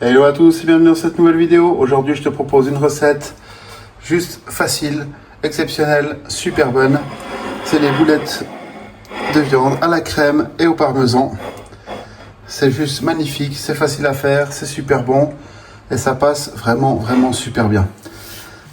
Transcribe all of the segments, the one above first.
Hello à tous et bienvenue dans cette nouvelle vidéo. Aujourd'hui je te propose une recette juste facile, exceptionnelle, super bonne. C'est les boulettes de viande à la crème et au parmesan. C'est juste magnifique, c'est facile à faire, c'est super bon et ça passe vraiment super bien.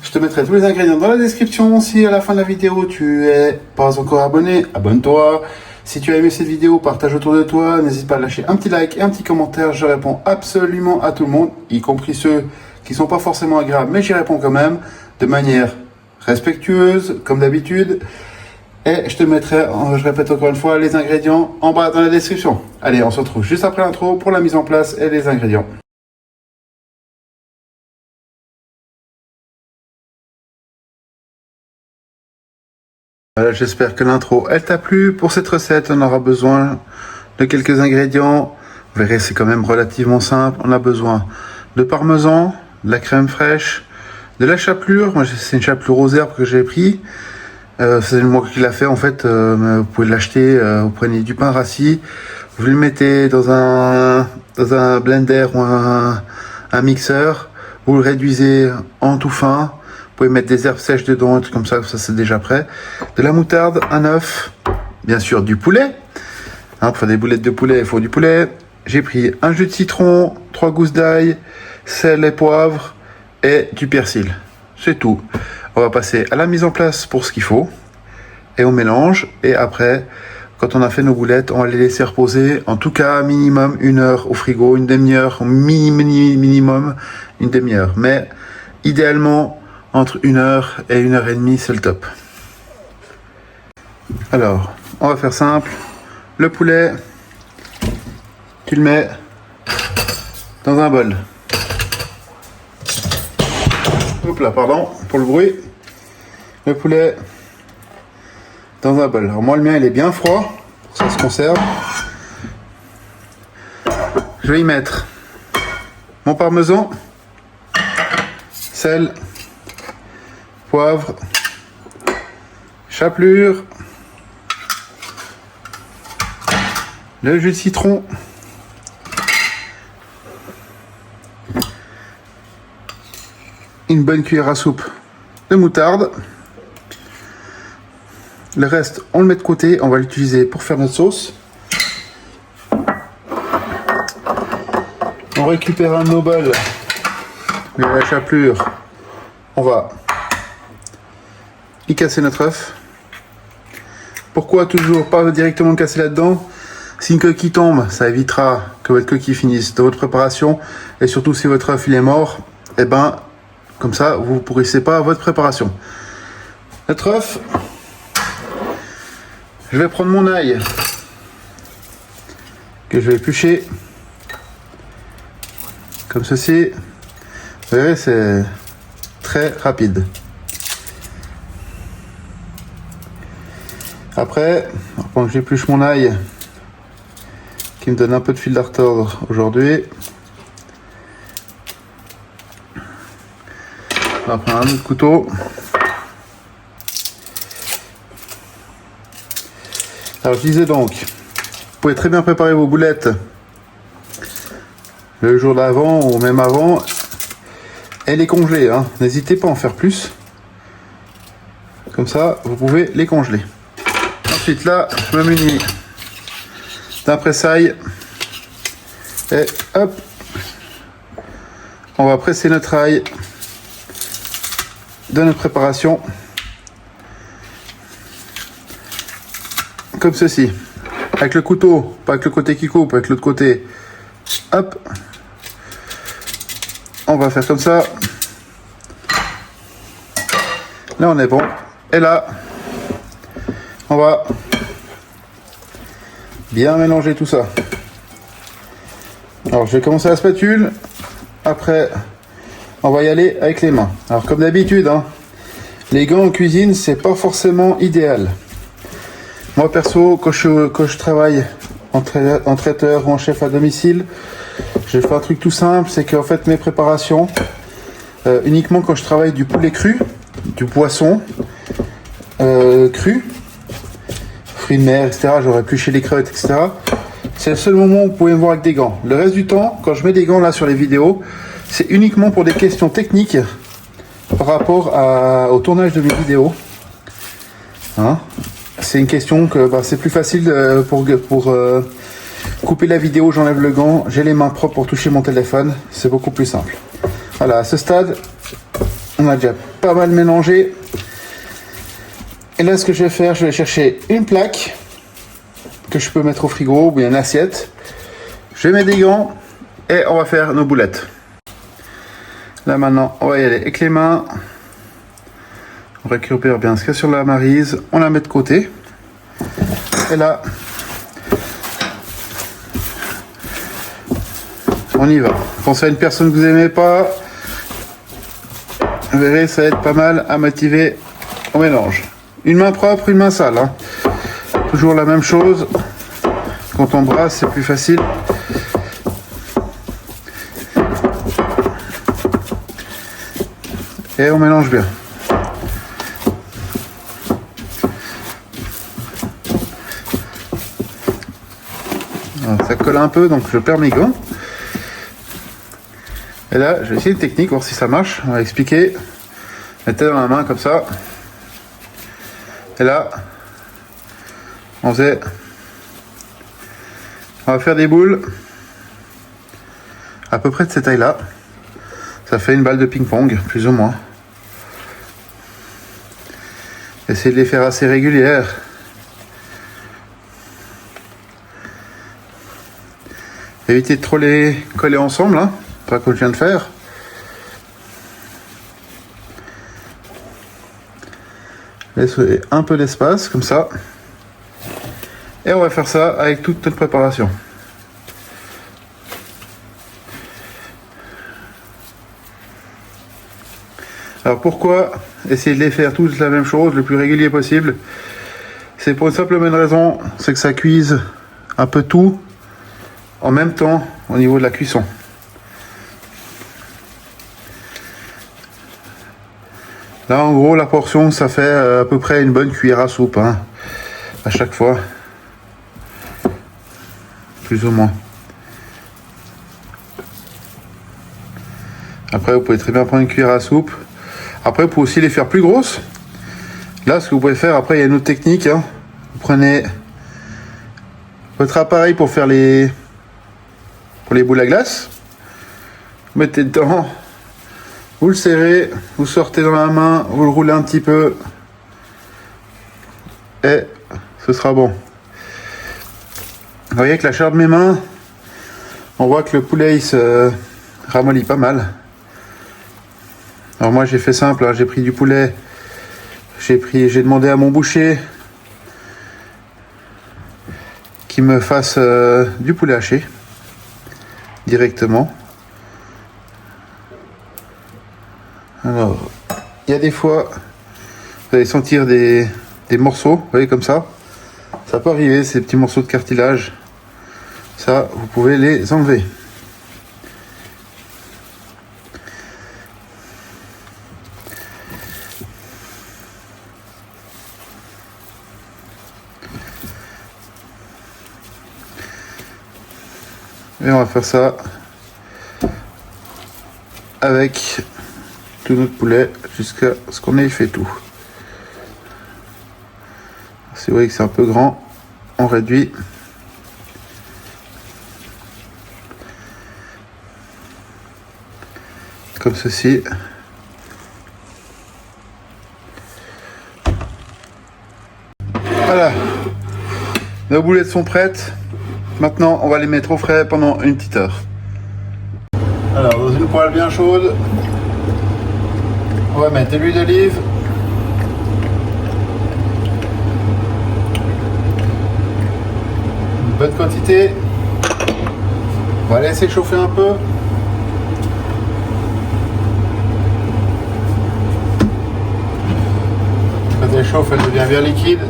Je te mettrai tous les ingrédients dans la description. Si à la fin de la vidéo tu es pas encore abonné, abonne-toi. Si tu as aimé cette vidéo, partage autour de toi. N'hésite pas à lâcher un petit like et un petit commentaire. Je réponds absolument à tout le monde, y compris ceux qui sont pas forcément agréables, mais j'y réponds quand même de manière respectueuse, comme d'habitude. Et je te mettrai, je répète encore une fois, les ingrédients en bas dans la description. Allez, on se retrouve juste après l'intro pour la mise en place et les ingrédients. Voilà, j'espère que l'intro elle t'a plu. Pour cette recette, on aura besoin de quelques ingrédients. Vous verrez, c'est quand même relativement simple. On a besoin de parmesan, de la crème fraîche, de la chapelure. Moi, c'est une chapelure aux herbes que j'ai pris. C'est moi qui l'a fait en fait. Vous pouvez l'acheter. Vous prenez du pain rassis, vous le mettez dans un blender ou un mixeur. Vous le réduisez en tout fin. Vous pouvez mettre des herbes sèches dedans, un truc comme ça c'est déjà prêt. De la moutarde, un œuf, bien sûr du poulet. Pour faire des boulettes de poulet, il faut du poulet. J'ai pris un jus de citron, 3 gousses d'ail, sel et poivre et du persil. C'est tout. On va passer à la mise en place pour ce qu'il faut. Et on mélange. Et après, quand on a fait nos boulettes, on va les laisser reposer. En tout cas, minimum 1 heure au frigo, une demi-heure, minimum une demi-heure. Mais idéalement, entre 1 heure et 1 heure et demie, c'est le top. Alors, on va faire simple. Le poulet, tu le mets dans un bol. Hop là, pardon pour le bruit. Le poulet dans un bol. Alors moi, le mien, il est bien froid. Ça se conserve. Je vais y mettre mon parmesan, sel, poivre, chapelure, le jus de citron, une bonne cuillère à soupe de moutarde. Le reste, on le met de côté, on va l'utiliser pour faire notre sauce. On récupère un de nos bols, la chapelure, on va y casser notre œuf. Pourquoi toujours pas directement le casser là-dedans? Si une coquille tombe, ça évitera que votre coquille finisse de votre préparation. Et surtout si votre œuf il est mort, et ben comme ça vous ne pourrissez pas votre préparation. Notre œuf, je vais prendre mon ail que je vais éplucher comme ceci. Vous verrez, c'est très rapide. Après, pendant que j'épluche mon ail, qui me donne un peu de fil à retordre aujourd'hui, on va prendre un autre couteau. Alors je disais donc, vous pouvez très bien préparer vos boulettes le jour d'avant ou même avant et les congeler. N'hésitez pas à en faire plus. Comme ça, vous pouvez les congeler. Ensuite là, je me munis d'un presse-ail et hop, on va presser notre ail de notre préparation comme ceci, avec le couteau, pas avec le côté qui coupe, avec l'autre côté. Hop, on va faire comme ça. Là on est bon, et là on va bien mélanger tout ça. Alors je vais commencer à la spatule, après on va y aller avec les mains. Alors comme d'habitude, les gants en cuisine c'est pas forcément idéal. Moi perso, quand je travaille en traiteur ou en chef à domicile, je fais un truc tout simple, c'est qu'en fait mes préparations, uniquement quand je travaille du poulet cru, du poisson cru, fruits de mer, etc., j'aurais épluché les crevettes, etc. c'est le seul moment où vous pouvez me voir avec des gants. Le reste du temps, quand je mets des gants là sur les vidéos, c'est uniquement pour des questions techniques par rapport au tournage de mes vidéos. Hein, c'est une question que c'est plus facile pour couper la vidéo, j'enlève le gant, j'ai les mains propres pour toucher mon téléphone, c'est beaucoup plus simple. Voilà, à ce stade, on a déjà pas mal mélangé. Et là, ce que je vais faire, je vais chercher une plaque que je peux mettre au frigo ou bien une assiette. Je mets des gants et on va faire nos boulettes. Là maintenant, on va y aller avec les mains. On récupère bien ce qu'il y a sur la maryse, on la met de côté. Et là, on y va. Pensez à une personne que vous n'aimez pas. Vous verrez, ça va être pas mal à motiver au mélange. Une main propre, une main sale. Hein. Toujours la même chose. Quand on brasse, c'est plus facile. Et on mélange bien. Alors, ça colle un peu, donc je perds mes gants. Et là, je vais essayer une technique, voir si ça marche. On va expliquer. Mettez dans la main comme ça. Et là, on va faire des boules à peu près de cette taille-là. Ça fait une balle de ping-pong, plus ou moins. Essayez de les faire assez régulières. Évitez de trop les coller ensemble, hein, pas comme je viens de faire. Laissez un peu d'espace, comme ça. Et on va faire ça avec toute notre préparation. Alors pourquoi essayer de les faire tous la même chose, le plus régulier possible? C'est pour une simple bonne raison, c'est que ça cuise un peu tout en même temps au niveau de la cuisson. Là en gros la portion ça fait à peu près une bonne cuillère à soupe, hein, à chaque fois. Plus ou moins. Après vous pouvez très bien prendre une cuillère à soupe. Après vous pouvez aussi les faire plus grosses. Là ce que vous pouvez faire, après il y a une autre technique, hein. Vous prenez votre appareil pour faire les boules à glace. Vous mettez dedans, vous le serrez, vous sortez dans la main, vous le roulez un petit peu et ce sera bon. Vous voyez que la chaleur de mes mains, on voit que le poulet il se ramollit pas mal. Alors moi j'ai fait simple, hein, j'ai pris du poulet, j'ai demandé à mon boucher qu'il me fasse du poulet haché directement. Alors, il y a des fois, vous allez sentir des morceaux, vous voyez comme ça. Ça peut arriver, ces petits morceaux de cartilage. Ça, vous pouvez les enlever. Et on va faire ça avec tout notre poulet jusqu'à ce qu'on ait fait tout. Si vous voyez que c'est un peu grand, on réduit. Comme ceci. Voilà. Nos boulettes sont prêtes. Maintenant, on va les mettre au frais pendant une petite heure. Alors, dans une poêle bien chaude, on va mettre de l'huile d'olive. Une bonne quantité. On va laisser chauffer un peu. Quand elle chauffe, elle devient bien liquide.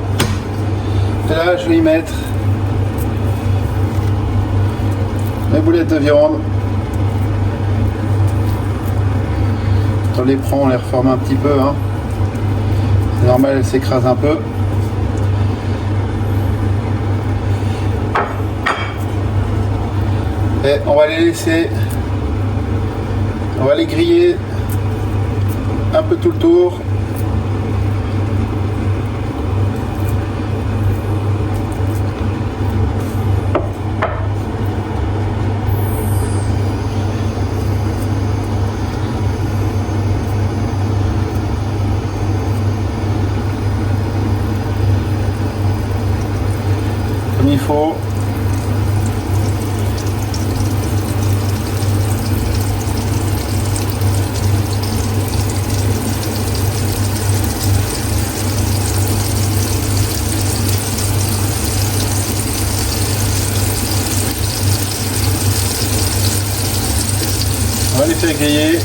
Et là, je vais y mettre mes boulettes de viande. On les prend, on les reforme un petit peu. Hein. C'est normal, elles s'écrasent un peu. Et on va les laisser, on va les griller un peu tout le tour. Comme il faut. On va les faire griller.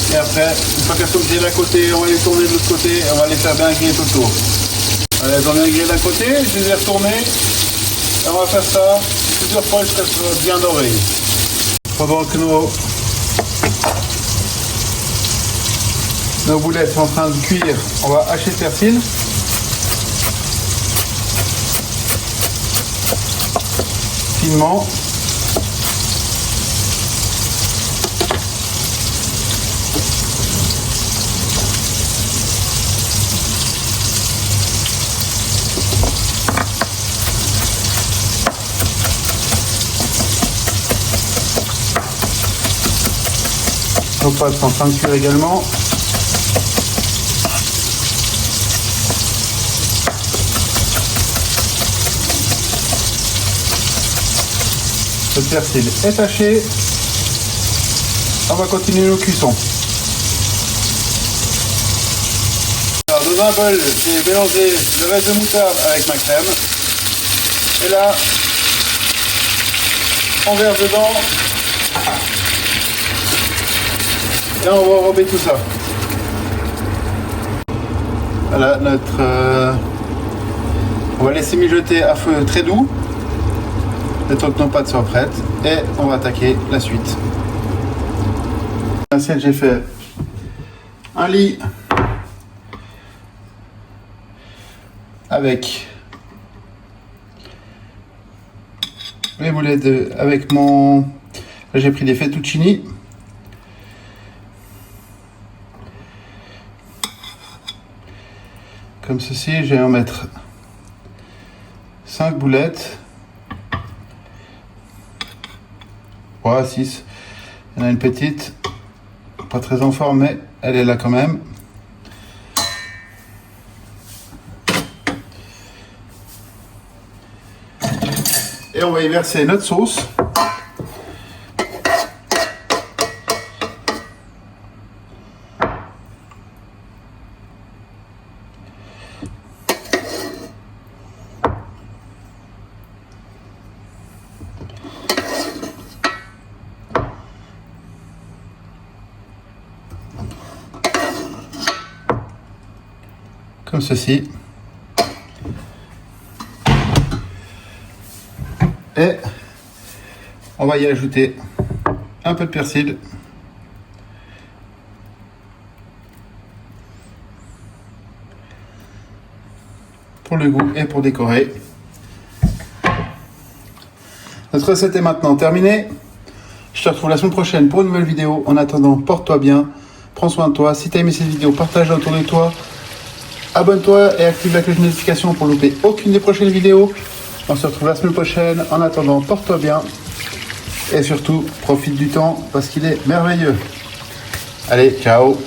Et après, une fois qu'elles sont grillées d'un côté, on va les tourner de l'autre côté et on va les faire bien griller tout le tour. Elles ont bien grillé d'un côté, je les ai retournées. Et on va faire ça plusieurs fois jusqu'à ce soit bien doré. Pendant que nos boulettes sont en train de cuire, on va hacher le persil. Finement. Nos pâtes sont en train de cuire également. Le persil est haché. On va continuer nos cuissons. Alors dans un bol, j'ai mélangé le reste de moutarde avec ma crème. Et là, on verse dedans. Et on va enrober tout ça. Voilà notre... on va laisser mijoter à feu très doux. Le temps que nos pâtes soient prêtes. Et on va attaquer la suite. Dans l'assiette, j'ai fait un lit avec les boulettes avec mon... Là, j'ai pris des fettuccini. Comme ceci, je vais en mettre 5 boulettes. Ouais, 6. Il y en a une petite, pas très en forme, mais elle est là quand même. Et on va y verser notre sauce. Comme ceci. Et on va y ajouter un peu de persil. Pour le goût et pour décorer. Notre recette est maintenant terminée. Je te retrouve la semaine prochaine pour une nouvelle vidéo. En attendant, porte-toi bien, prends soin de toi. Si tu as aimé cette vidéo, partage-la autour de toi. Abonne-toi et active la cloche de notification pour louper aucune des prochaines vidéos. On se retrouve la semaine prochaine. En attendant, porte-toi bien. Et surtout, profite du temps parce qu'il est merveilleux. Allez, ciao!